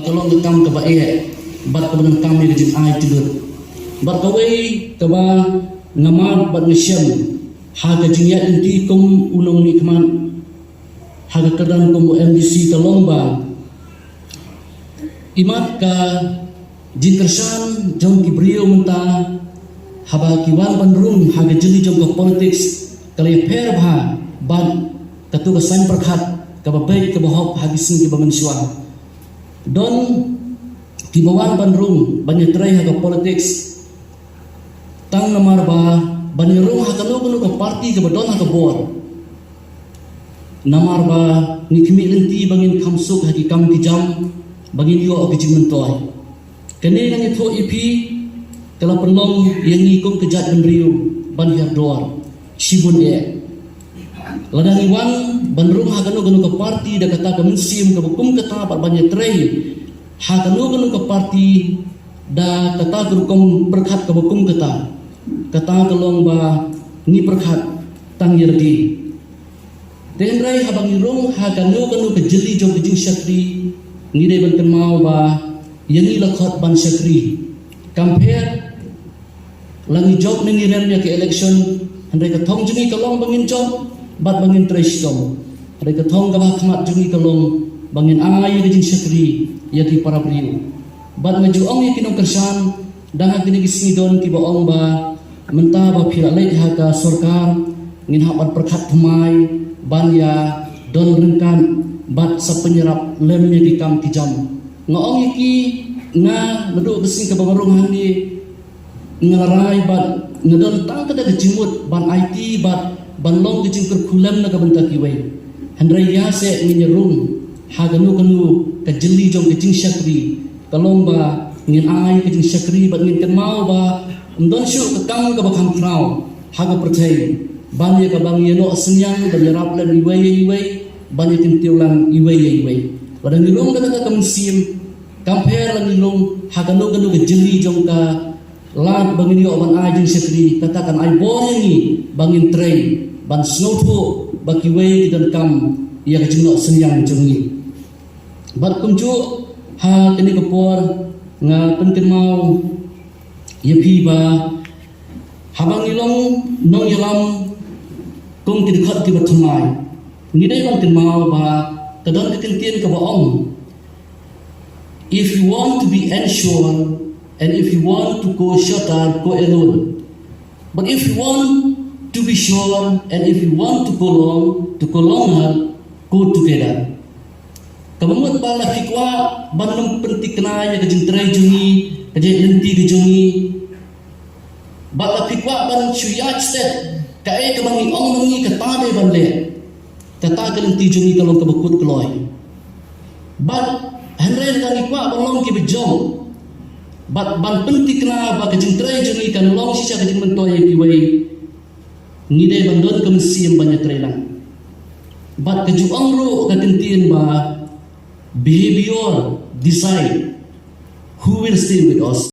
Kalau ngekam ke bae bat kebenan kami ke jin ai tidur bat kawai ke ba ngamat bat ngesyam ha ke jin ya inti kum unong ni keman ha ke kedan kum MDC ke lomba imat ka jin kersan jong ki brio menta haba kiwan bandrung ha ke jeli jong ke politics kali per ba ban katu ke san perkhat ke baik ke bahop habisin ke bamanswa don kibawan bandrung banyak terai ke politics tang namar ba banyak rung hakalo kuno ke parti ke badon ke bor namar ba ni kimi lenti bangin kamsuk haki kam kijam bangin yo ke jimentoy kene nang itho ipi kala penlong yang ngikung kejat benriu ban herdor sibun e ladang iwan bandrung hakano kuno ke parti da kata ke musim ke bukum kata banyak terai hakanu ke parti da kata gurukom perkhat ke bukum kata kelong ba ni perkhat tang yerdi tenrai habang irung hakanu ke jeli jong ke jing syakri ni de ban mau ba yani lakhot ban syakri compare langi job ni ren ya ke election handai ka thong juni kelong bangin job bat bangin trestom handai ka thong ka ba khamat juni kelong bangin ai ke jing syakri yati para priu bat maju ong yakin kersan dah gini gisni don ki baong ba menta ba phiralai ha ka sarkar ngin habat perkhat thmai ban ya don rengkan bat sa penyerap lemnya ki kam kijam ngaong yaki nga nadu besing ka bangarung hani ngarai bat ngadon tang kada kejimut ban IT bat ban long kejing kurkulam na ka benta kiwai handrai ya se minyerung haganu ke jeli jong ke jing syakri kalong ba ngin ai ke jing syakri ba ngin kan mau ba ndon syu ke kang ka bakam krau haga percaya ban ye ka bang ye no senyang dan yarap lan iwai ban ye tintiulang iwai pada ngilung ka ka musim compare lan ngilung haganu ke jeli jong ka lat bangin yo ban ai jing syakri katakan ai bor ni bangin train ban snowfo bakiwai dan kam ia ke jing no senyang jongi bat kumju ha kini kepor nga penken mau yepi ba habang ilong nong yalam kung kidikhat ki bathmai ni dai ban ken mau ba kadon ketintien ka baong if you want to be unsure and if you want to go shorter go alone but if you want to be sure and if you want to go longer go together kamamut bala fikwa banum pentik kenaya ke jintrai jungi ke jenti ke jungi bala fikwa ban syuyat stet kae ke bangi ong mangi ke tade ban le kata ke lenti jungi kalau ke bekut keloi bat handre nang ikwa balong ki bejong bat ban pentik kena ba ke jintrai jungi kan long sisa ke jing mentoy ki wei ni de bandon ke mesim banyak trelang bat ke juang ro ke tentien ba behavior decide who will stay with us.